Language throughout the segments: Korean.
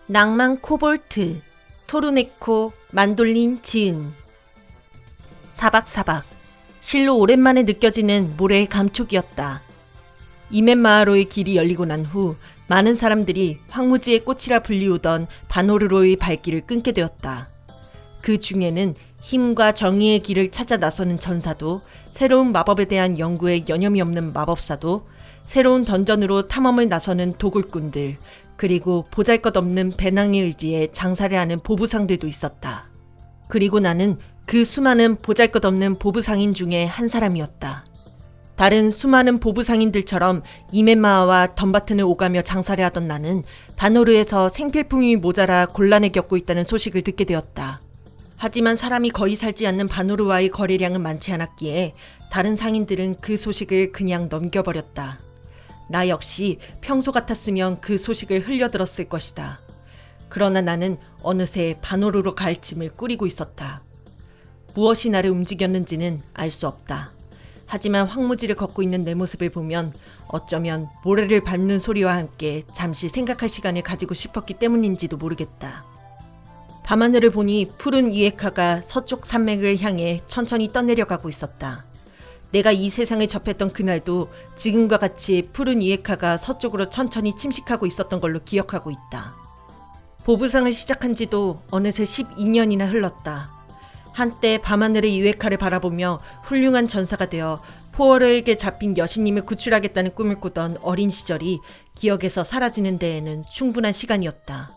낭만 코볼트, 토르네코, 만돌린 지음. 사박사박, 실로 오랜만에 느껴지는 모래의 감촉이었다. 이멘마하로의 길이 열리고 난 후 많은 사람들이 황무지의 꽃이라 불리우던 바노르로의 발길을 끊게 되었다. 그 중에는 힘과 정의의 길을 찾아 나서는 전사도, 새로운 마법에 대한 연구에 여념이 없는 마법사도, 새로운 던전으로 탐험을 나서는 도굴꾼들, 그리고 보잘것없는 배낭의 의지에 장사를 하는 보부상들도 있었다. 그리고 나는 그 수많은 보잘것없는 보부상인 중에 한 사람이었다. 다른 수많은 보부상인들처럼 이멘마하와 덤바튼을 오가며 장사를 하던 나는 바노르에서 생필품이 모자라 곤란을 겪고 있다는 소식을 듣게 되었다. 하지만 사람이 거의 살지 않는 바노르와의 거래량은 많지 않았기에 다른 상인들은 그 소식을 그냥 넘겨버렸다. 나 역시 평소 같았으면 그 소식을 흘려들었을 것이다. 그러나 나는 어느새 바노르로 갈 짐을 꾸리고 있었다. 무엇이 나를 움직였는지는 알 수 없다. 하지만 황무지를 걷고 있는 내 모습을 보면 어쩌면 모래를 밟는 소리와 함께 잠시 생각할 시간을 가지고 싶었기 때문인지도 모르겠다. 밤하늘을 보니 푸른 이에카가 서쪽 산맥을 향해 천천히 떠내려가고 있었다. 내가 이 세상을 접했던 그날도 지금과 같이 푸른 이에카가 서쪽으로 천천히 침식하고 있었던 걸로 기억하고 있다. 보부상을 시작한 지도 어느새 12년이나 흘렀다. 한때 밤하늘의 이에카를 바라보며 훌륭한 전사가 되어 포어르에게 잡힌 여신님을 구출하겠다는 꿈을 꾸던 어린 시절이 기억에서 사라지는 데에는 충분한 시간이었다.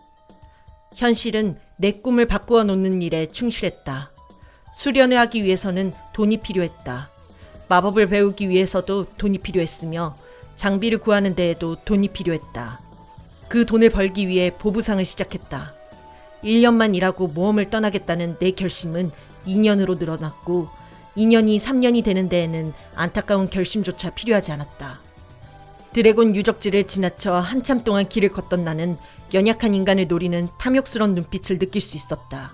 현실은 내 꿈을 바꾸어 놓는 일에 충실했다. 수련을 하기 위해서는 돈이 필요했다. 마법을 배우기 위해서도 돈이 필요했으며 장비를 구하는 데에도 돈이 필요했다. 그 돈을 벌기 위해 보부상을 시작했다. 1년만 일하고 모험을 떠나겠다는 내 결심은 2년으로 늘어났고 2년이 3년이 되는 데에는 안타까운 결심조차 필요하지 않았다. 드래곤 유적지를 지나쳐 한참 동안 길을 걷던 나는 연약한 인간을 노리는 탐욕스러운 눈빛을 느낄 수 있었다.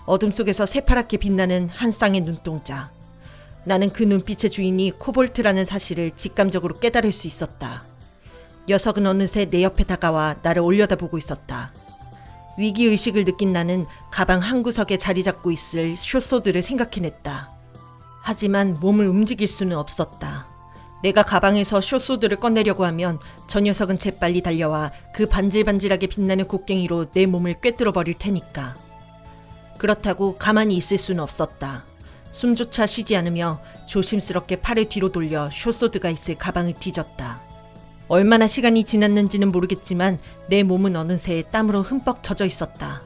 어둠 속에서 새파랗게 빛나는 한 쌍의 눈동자. 나는 그 눈빛의 주인이 코볼트라는 사실을 직감적으로 깨달을 수 있었다. 녀석은 어느새 내 옆에 다가와 나를 올려다보고 있었다. 위기의식을 느낀 나는 가방 한 구석에 자리 잡고 있을 숏소드를 생각해냈다. 하지만 몸을 움직일 수는 없었다. 내가 가방에서 숏소드를 꺼내려고 하면 저 녀석은 재빨리 달려와 그 반질반질하게 빛나는 곡괭이로 내 몸을 꿰뚫어 버릴 테니까. 그렇다고 가만히 있을 수는 없었다. 숨조차 쉬지 않으며 조심스럽게 팔을 뒤로 돌려 숏소드가 있을 가방을 뒤졌다. 얼마나 시간이 지났는지는 모르겠지만 내 몸은 어느새 땀으로 흠뻑 젖어 있었다.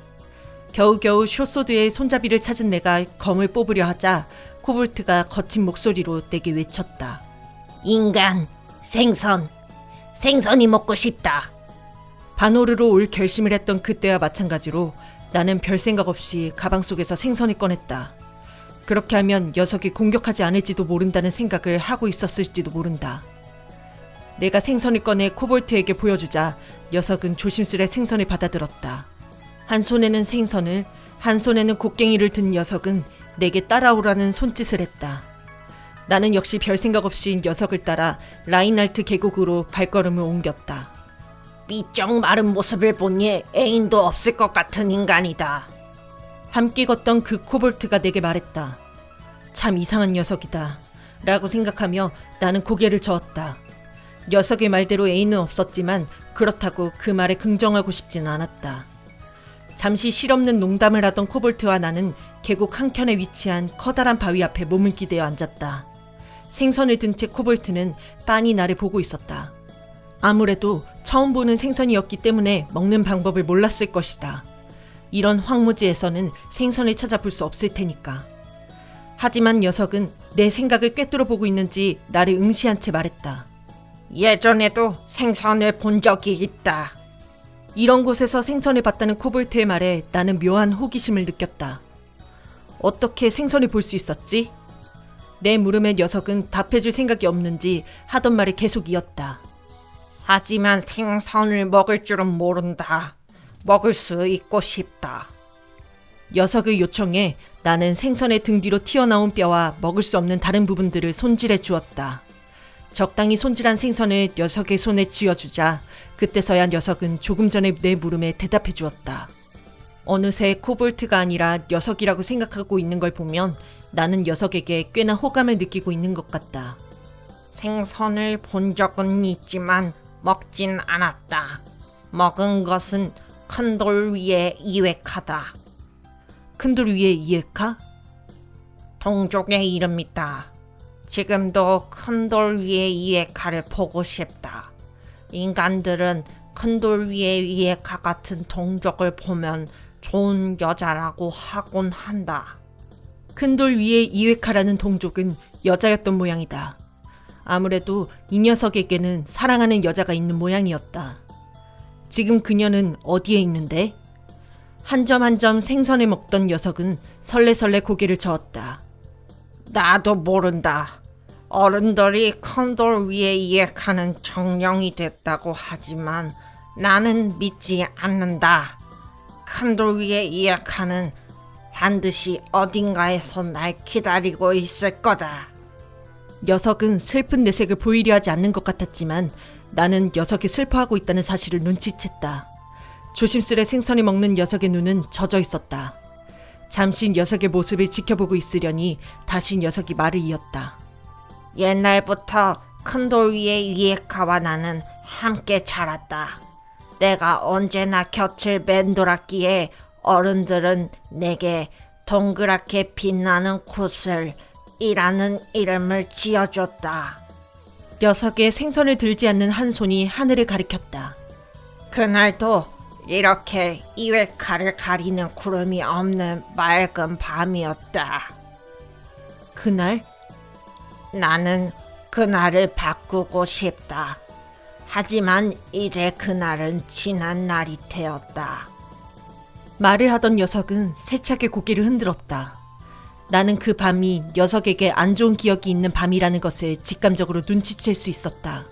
겨우겨우 숏소드의 손잡이를 찾은 내가 검을 뽑으려 하자 코볼트가 거친 목소리로 내게 외쳤다. 인간, 생선이 먹고 싶다. 바노르로 올 결심을 했던 그때와 마찬가지로 나는 별 생각 없이 가방 속에서 생선을 꺼냈다. 그렇게 하면 녀석이 공격하지 않을지도 모른다는 생각을 하고 있었을지도 모른다. 내가 생선을 꺼내 코볼트에게 보여주자 녀석은 조심스레 생선을 받아들었다. 한 손에는 생선을, 한 손에는 곡괭이를 든 녀석은 내게 따라오라는 손짓을 했다. 나는 역시 별 생각 없이 녀석을 따라 라인할트 계곡으로 발걸음을 옮겼다. 삐쩍 마른 모습을 보니 애인도 없을 것 같은 인간이다. 함께 걷던 그 코볼트가 내게 말했다. 참 이상한 녀석이다 라고 생각하며 나는 고개를 저었다. 녀석의 말대로 애인은 없었지만 그렇다고 그 말에 긍정하고 싶지는 않았다. 잠시 실없는 농담을 하던 코볼트와 나는 계곡 한켠에 위치한 커다란 바위 앞에 몸을 기대어 앉았다. 생선을 든 채 코볼트는 빤히 나를 보고 있었다. 아무래도 처음 보는 생선이었기 때문에 먹는 방법을 몰랐을 것이다. 이런 황무지에서는 생선을 찾아볼 수 없을 테니까. 하지만 녀석은 내 생각을 꿰뚫어 보고 있는지 나를 응시한 채 말했다. 예전에도 생선을 본 적이 있다. 이런 곳에서 생선을 봤다는 코볼트의 말에 나는 묘한 호기심을 느꼈다. 어떻게 생선을 볼 수 있었지? 내 물음에 녀석은 답해줄 생각이 없는지 하던 말을 계속 이었다. 하지만 생선을 먹을 줄은 모른다. 먹을 수 있고 싶다. 녀석의 요청에 나는 생선의 등 뒤로 튀어나온 뼈와 먹을 수 없는 다른 부분들을 손질해 주었다. 적당히 손질한 생선을 녀석의 손에 쥐어주자 그때서야 녀석은 조금 전에 내 물음에 대답해 주었다. 어느새 코볼트가 아니라 녀석이라고 생각하고 있는 걸 보면 나는 녀석에게 꽤나 호감을 느끼고 있는 것 같다. 생선을 본 적은 있지만 먹진 않았다. 먹은 것은 큰 돌 위에 이웨카다. 큰 돌 위에 이에카? 동족의 이름이다. 지금도 큰 돌 위에 이에카를 보고 싶다. 인간들은 큰 돌 위에 이에카 같은 동족을 보면 좋은 여자라고 하곤 한다. 큰 돌 위에 이에카라는 동족은 여자였던 모양이다. 아무래도 이 녀석에게는 사랑하는 여자가 있는 모양이었다. 지금 그녀는 어디에 있는데? 한 점 한 점 생선을 먹던 녀석은 설레설레 고개를 저었다. 나도 모른다. 어른들이 큰 돌 위에 이에카는 정령이 됐다고 하지만 나는 믿지 않는다. 큰 돌 위에 이에카는 반드시 어딘가에서 날 기다리고 있을 거다. 녀석은 슬픈 내색을 보이려 하지 않는 것 같았지만 나는 녀석이 슬퍼하고 있다는 사실을 눈치챘다. 조심스레 생선을 먹는 녀석의 눈은 젖어 있었다. 잠시 녀석의 모습을 지켜보고 있으려니 다시 녀석이 말을 이었다. 옛날부터 큰 돌 위에 이에카와 나는 함께 자랐다. 내가 언제나 곁을 맴돌았기에 어른들은 내게 동그랗게 빛나는 구슬 이라는 이름을 지어줬다. 녀석의 생선을 들지 않는 한 손이 하늘을 가리켰다. 그날도 이렇게 이웨카를 가리는 구름이 없는 맑은 밤이었다. 그날? 나는 그날을 바꾸고 싶다. 하지만 이제 그날은 지난 날이 되었다. 말을 하던 녀석은 세차게 고개를 흔들었다. 나는 그 밤이 녀석에게 안 좋은 기억이 있는 밤이라는 것을 직감적으로 눈치챌 수 있었다.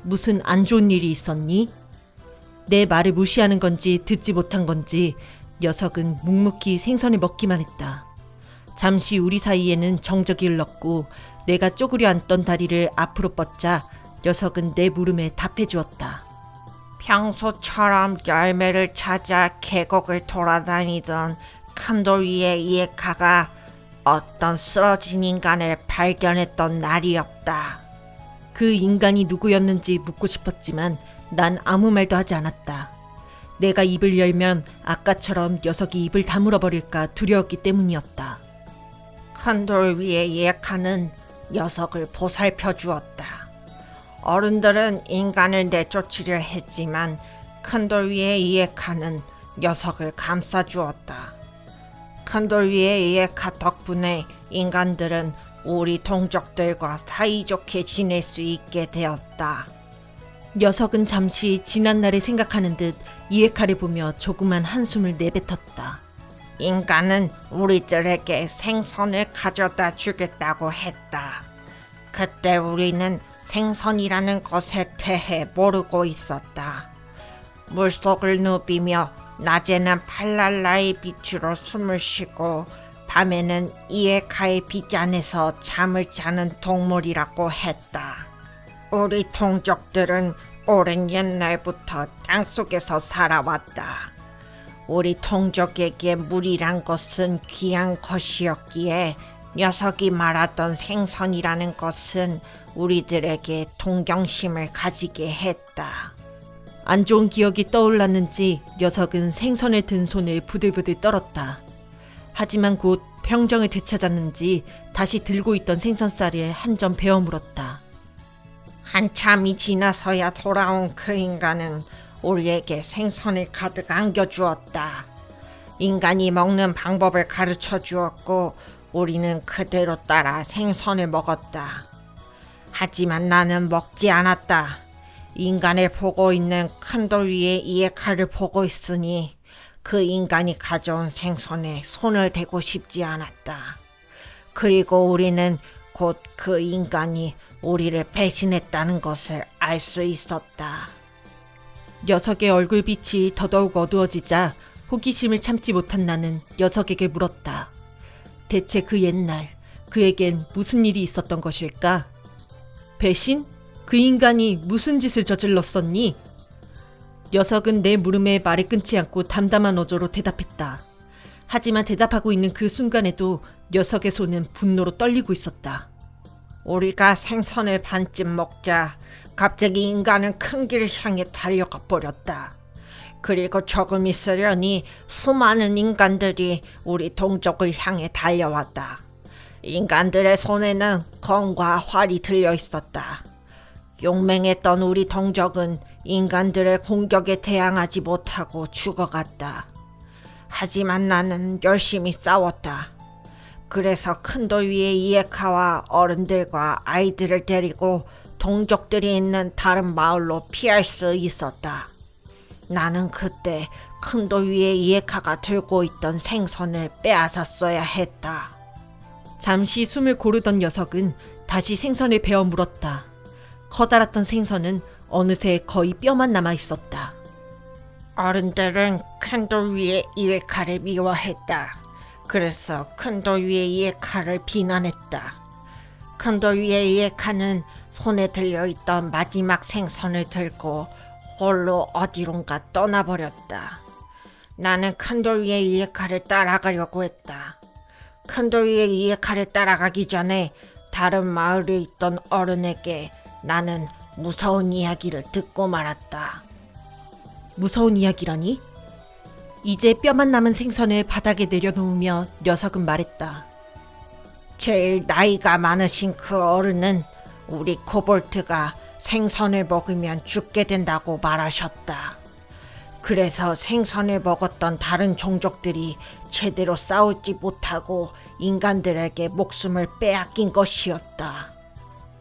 무슨 안 좋은 일이 있었니? 내 말을 무시하는 건지 듣지 못한 건지 녀석은 묵묵히 생선을 먹기만 했다. 잠시 우리 사이에는 정적이 흘렀고 내가 쪼그려 앉던 다리를 앞으로 뻗자 녀석은 내 물음에 답해 주었다. 평소처럼 열매를 찾아 계곡을 돌아다니던 큰 돌 위에 이에카가 어떤 쓰러진 인간을 발견했던 날이었다. 그 인간이 누구였는지 묻고 싶었지만 난 아무 말도 하지 않았다. 내가 입을 열면 아까처럼 녀석이 입을 다물어 버릴까 두려웠기 때문이었다. 큰 돌 위에 이에카는 녀석을 보살펴 주었다. 어른들은 인간을 내쫓으려 했지만 큰 돌 위에 이에카는 녀석을 감싸 주었다. 큰 돌 위에 이에카 덕분에 인간들은 우리 동족들과 사이좋게 지낼 수 있게 되었다. 녀석은 잠시 지난 날을 생각하는 듯 이에카를 보며 조그만 한숨을 내뱉었다. 인간은 우리들에게 생선을 가져다 주겠다고 했다. 그때 우리는 생선이라는 것에 대해 모르고 있었다. 물속을 누비며 낮에는 팔랄라의 빛으로 숨을 쉬고 밤에는 이에카의 빛 안에서 잠을 자는 동물이라고 했다. 우리 동족들은 오랜 옛날부터 땅속에서 살아왔다. 우리 동족에게 물이란 것은 귀한 것이었기에 녀석이 말하던 생선이라는 것은 우리들에게 동경심을 가지게 했다. 안 좋은 기억이 떠올랐는지 녀석은 생선을 든 손을 부들부들 떨었다. 하지만 곧 평정을 되찾았는지 다시 들고 있던 생선살을 한 점 베어 물었다. 한참이 지나서야 돌아온 그 인간은 우리에게 생선을 가득 안겨주었다. 인간이 먹는 방법을 가르쳐 주었고 우리는 그대로 따라 생선을 먹었다. 하지만 나는 먹지 않았다. 인간을 보고 있는 큰 돌 위에 이에카를 보고 있으니 그 인간이 가져온 생선에 손을 대고 싶지 않았다. 그리고 우리는 곧 그 인간이 우리를 배신했다는 것을 알 수 있었다. 녀석의 얼굴빛이 더더욱 어두워지자 호기심을 참지 못한 나는 녀석에게 물었다. 대체 그 옛날 그에겐 무슨 일이 있었던 것일까? 배신? 그 인간이 무슨 짓을 저질렀었니? 녀석은 내 물음에 말을 끊지 않고 담담한 어조로 대답했다. 하지만 대답하고 있는 그 순간에도 녀석의 손은 분노로 떨리고 있었다. 우리가 생선을 반쯤 먹자 갑자기 인간은 큰 길을 향해 달려가 버렸다. 그리고 조금 있으려니 수많은 인간들이 우리 동족을 향해 달려왔다. 인간들의 손에는 검과 활이 들려 있었다. 용맹했던 우리 동족은 인간들의 공격에 대항하지 못하고 죽어갔다. 하지만 나는 열심히 싸웠다. 그래서 큰 돌 위에 이에카와 어른들과 아이들을 데리고 동족들이 있는 다른 마을로 피할 수 있었다. 나는 그때 큰 돌 위에 이에카가 들고 있던 생선을 빼앗았어야 했다. 잠시 숨을 고르던 녀석은 다시 생선을 베어 물었다. 커다랗던 생선은 어느새 거의 뼈만 남아 있었다. 어른들은 큰 돌 위에 이에카를 미워했다. 그래서 큰 돌 위에 이에카를 비난했다. 큰 돌 위에 이에카는 손에 들려있던 마지막 생선을 들고 홀로 어디론가 떠나버렸다. 나는 큰 돌 위에 이에카를 따라가려고 했다. 큰 돌 위에 이에카를 따라가기 전에 다른 마을에 있던 어른에게 나는 무서운 이야기를 듣고 말았다. 무서운 이야기라니? 이제 뼈만 남은 생선을 바닥에 내려놓으며 녀석은 말했다. 제일 나이가 많으신 그 어른은 우리 코볼트가 생선을 먹으면 죽게 된다고 말하셨다. 그래서 생선을 먹었던 다른 종족들이 제대로 싸우지 못하고 인간들에게 목숨을 빼앗긴 것이었다.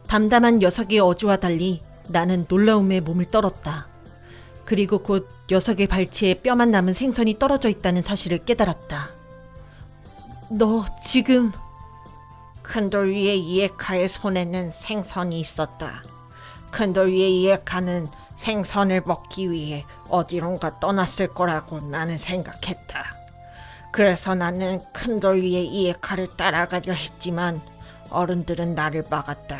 담담한 녀석의 어조와 달리 나는 놀라움에 몸을 떨었다. 그리고 곧 녀석의 발치에 뼈만 남은 생선이 떨어져 있다는 사실을 깨달았다. 너 지금... 큰 돌 위에 이에카의 손에는 생선이 있었다. 큰 돌 위에 이에카는 생선을 먹기 위해 어디론가 떠났을 거라고 나는 생각했다. 그래서 나는 큰 돌 위에 이에카를 따라가려 했지만 어른들은 나를 막았다.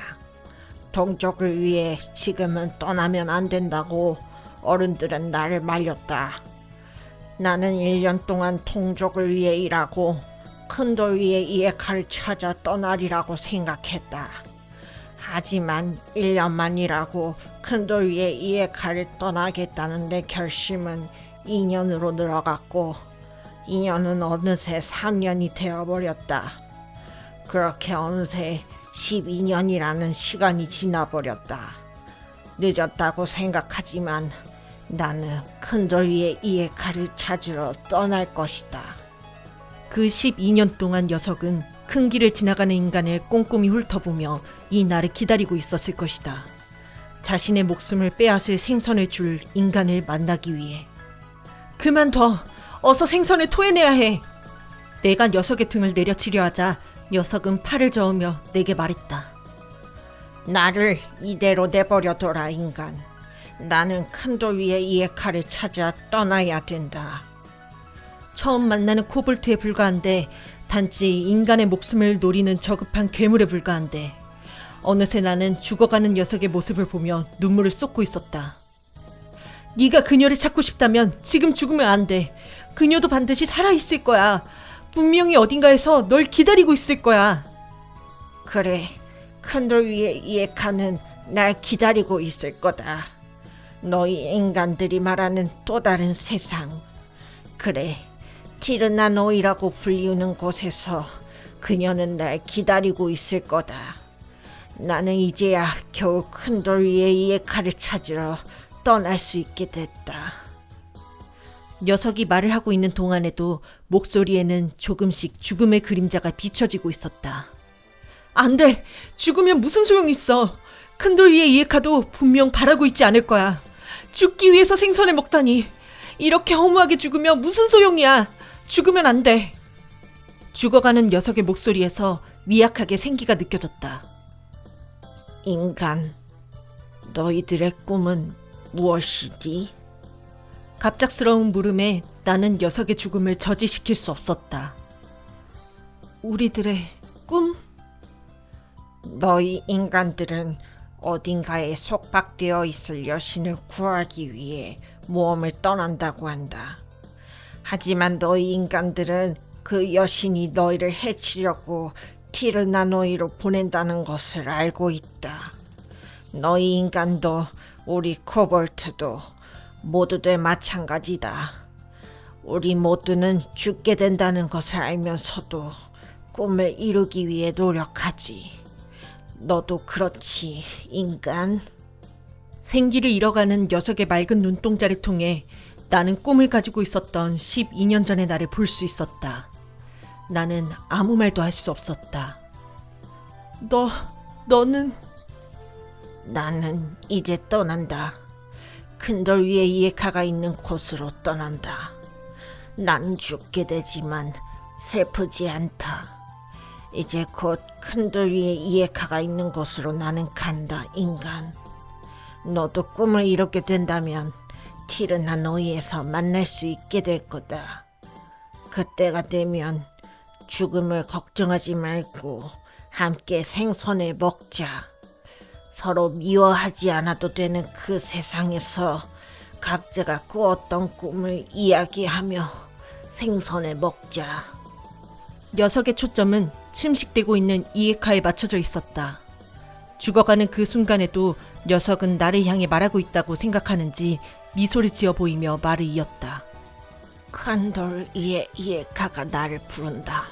동족을 위해 지금은 떠나면 안 된다고 어른들은 나를 말렸다. 나는 1년 동안 동족을 위해 일하고 큰 돌 위에 이에카를 찾아 떠나리라고 생각했다. 하지만 1년만 일하고 큰 돌 위에 이에카를 떠나겠다는 내 결심은 2년으로 늘어갔고 2년은 어느새 3년이 되어버렸다. 그렇게 어느새 12년이라는 시간이 지나버렸다. 늦었다고 생각하지만 나는 큰 돌 위에 이에카를 찾으러 떠날 것이다. 그 12년 동안 녀석은 큰 길을 지나가는 인간을 꼼꼼히 훑어보며 이 날을 기다리고 있었을 것이다. 자신의 목숨을 빼앗을 생선을 줄 인간을 만나기 위해. 그만둬! 어서 생선을 토해내야 해! 내가 녀석의 등을 내려치려 하자 녀석은 팔을 저으며 내게 말했다. 나를 이대로 내버려둬라 인간. 나는 큰 돌 위에 이에카를 찾아 떠나야 된다. 처음 만나는 코볼트에 불과한데 단지 인간의 목숨을 노리는 저급한 괴물에 불과한데 어느새 나는 죽어가는 녀석의 모습을 보며 눈물을 쏟고 있었다. 네가 그녀를 찾고 싶다면 지금 죽으면 안 돼. 그녀도 반드시 살아있을 거야. 분명히 어딘가에서 널 기다리고 있을 거야. 그래, 큰 돌 위에 이에카는 날 기다리고 있을 거다. 너희 인간들이 말하는 또 다른 세상. 그래, 티르나노이라고 불리우는 곳에서 그녀는 날 기다리고 있을 거다. 나는 이제야 겨우 큰 돌 위에 이에카를 찾으러 떠날 수 있게 됐다. 녀석이 말을 하고 있는 동안에도 목소리에는 조금씩 죽음의 그림자가 비춰지고 있었다. 안 돼! 죽으면 무슨 소용이 있어! 큰 돌 위에 이에카도 분명 바라고 있지 않을 거야. 죽기 위해서 생선을 먹다니! 이렇게 허무하게 죽으면 무슨 소용이야! 죽으면 안 돼! 죽어가는 녀석의 목소리에서 미약하게 생기가 느껴졌다. 인간, 너희들의 꿈은 무엇이지? 갑작스러운 물음에 나는 녀석의 죽음을 저지시킬 수 없었다. 우리들의 꿈? 너희 인간들은 어딘가에 속박되어 있을 여신을 구하기 위해 모험을 떠난다고 한다. 하지만 너희 인간들은 그 여신이 너희를 해치려고 티르나노이로 보낸다는 것을 알고 있다. 너희 인간도 우리 코볼트도 모두들 마찬가지다. 우리 모두는 죽게 된다는 것을 알면서도 꿈을 이루기 위해 노력하지. 너도 그렇지, 인간? 생기를 잃어가는 녀석의 맑은 눈동자를 통해 나는 꿈을 가지고 있었던 12년 전의 나를 볼 수 있었다. 나는 아무 말도 할 수 없었다. 너는? 나는 이제 떠난다. 큰 돌 위에 이에카가 있는 곳으로 떠난다. 난 죽게 되지만 슬프지 않다. 이제 곧 큰 돌 위에 이에카가 있는 곳으로 나는 간다, 인간. 너도 꿈을 이루게 된다면 티르나노이에서 만날 수 있게 될 거다. 그때가 되면 죽음을 걱정하지 말고 함께 생선을 먹자. 서로 미워하지 않아도 되는 그 세상에서 각자가 꾸었던 꿈을 이야기하며 생선을 먹자. 녀석의 초점은 침식되고 있는 이에카에 맞춰져 있었다. 죽어가는 그 순간에도 녀석은 나를 향해 말하고 있다고 생각하는지 미소를 지어 보이며 말을 이었다. 큰 돌 위에 이에카가 나를 부른다.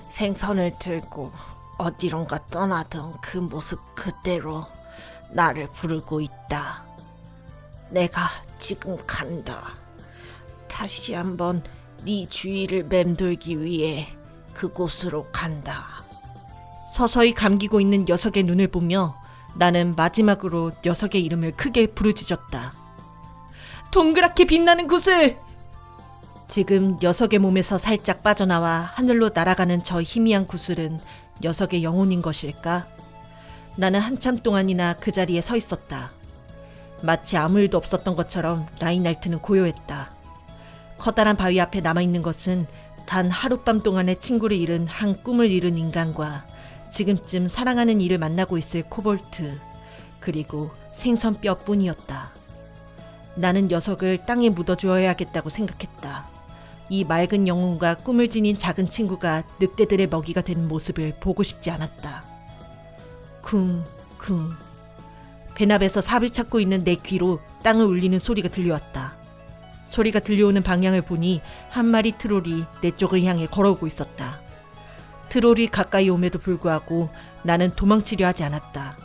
생선을 들고 어디론가 떠나던 그 모습 그대로 나를 부르고 있다. 내가 지금 간다. 다시 한번 네 주위를 맴돌기 위해 그곳으로 간다. 서서히 감기고 있는 녀석의 눈을 보며 나는 마지막으로 녀석의 이름을 크게 부르짖었다. 동그랗게 빛나는 구슬! 지금 녀석의 몸에서 살짝 빠져나와 하늘로 날아가는 저 희미한 구슬은 녀석의 영혼인 것일까? 나는 한참 동안이나 그 자리에 서 있었다. 마치 아무 일도 없었던 것처럼 라인할트는 고요했다. 커다란 바위 앞에 남아있는 것은 단 하룻밤 동안의 친구를 잃은 한 꿈을 잃은 인간과 지금쯤 사랑하는 이를 만나고 있을 코볼트, 그리고 생선뼈뿐이었다. 나는 녀석을 땅에 묻어주어야겠다고 생각했다. 이 맑은 영혼과 꿈을 지닌 작은 친구가 늑대들의 먹이가 되는 모습을 보고 싶지 않았다. 쿵쿵. 배납에서 삽을 찾고 있는 내 귀로 땅을 울리는 소리가 들려왔다. 소리가 들려오는 방향을 보니 한 마리 트롤이 내 쪽을 향해 걸어오고 있었다. 트롤이 가까이 옴에도 불구하고 나는 도망치려 하지 않았다.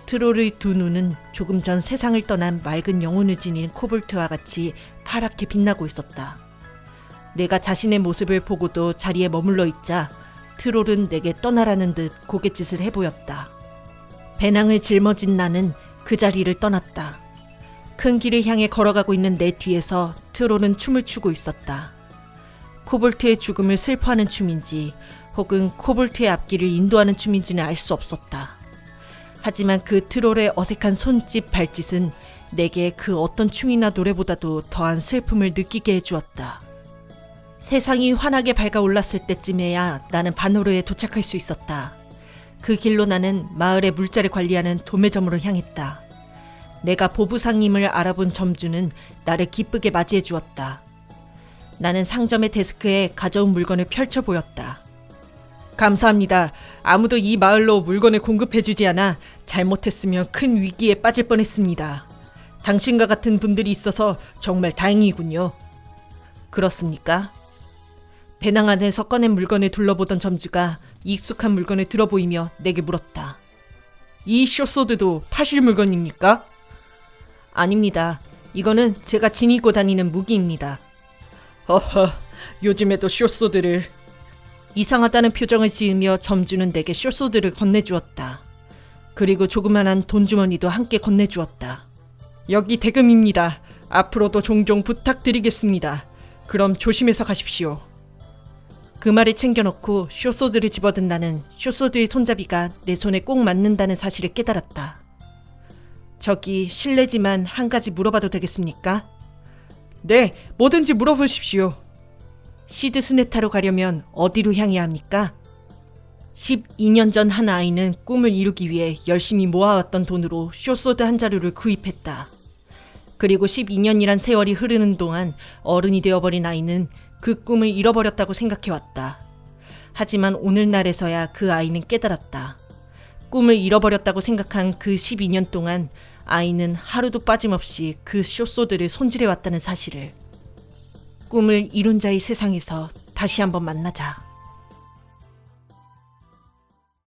트롤의 두 눈은 조금 전 세상을 떠난 맑은 영혼을 지닌 코볼트와 같이 파랗게 빛나고 있었다. 내가 자신의 모습을 보고도 자리에 머물러 있자 트롤은 내게 떠나라는 듯 고갯짓을 해보였다. 배낭을 짊어진 나는 그 자리를 떠났다. 큰 길을 향해 걸어가고 있는 내 뒤에서 트롤은 춤을 추고 있었다. 코볼트의 죽음을 슬퍼하는 춤인지 혹은 코볼트의 앞길을 인도하는 춤인지는 알 수 없었다. 하지만 그 트롤의 어색한 손짓 발짓은 내게 그 어떤 춤이나 노래보다도 더한 슬픔을 느끼게 해주었다. 세상이 환하게 밝아올랐을 때쯤에야 나는 바노르에 도착할 수 있었다. 그 길로 나는 마을의 물자를 관리하는 도매점으로 향했다. 내가 보부상님을 알아본 점주는 나를 기쁘게 맞이해 주었다. 나는 상점의 데스크에 가져온 물건을 펼쳐 보였다. 감사합니다. 아무도 이 마을로 물건을 공급해주지 않아 잘못했으면 큰 위기에 빠질 뻔했습니다. 당신과 같은 분들이 있어서 정말 다행이군요. 그렇습니까? 배낭 안에서 꺼낸 물건을 둘러보던 점주가 익숙한 물건을 들어 보이며 내게 물었다. 이 숏소드도 파실 물건입니까? 아닙니다. 이거는 제가 지니고 다니는 무기입니다. 허허, 요즘에도 숏소드를... 이상하다는 표정을 지으며 점주는 내게 숏소드를 건네주었다. 그리고 조그만한 돈주머니도 함께 건네주었다. 여기 대금입니다. 앞으로도 종종 부탁드리겠습니다. 그럼 조심해서 가십시오. 그 말을 챙겨놓고 숏소드를 집어든 나는 숏소드의 손잡이가 내 손에 꼭 맞는다는 사실을 깨달았다. 저기 실례지만 한 가지 물어봐도 되겠습니까? 네, 뭐든지 물어보십시오. 시드스네타로 가려면 어디로 향해야 합니까? 12년 전 한 아이는 꿈을 이루기 위해 열심히 모아왔던 돈으로 숏소드 한 자루를 구입했다. 그리고 12년이란 세월이 흐르는 동안 어른이 되어버린 아이는 그 꿈을 잃어버렸다고 생각해왔다. 하지만 오늘날에서야 그 아이는 깨달았다. 꿈을 잃어버렸다고 생각한 그 12년 동안 아이는 하루도 빠짐없이 그 숏소드를 손질해왔다는 사실을. 꿈을 이룬 자의 세상에서 다시 한번 만나자.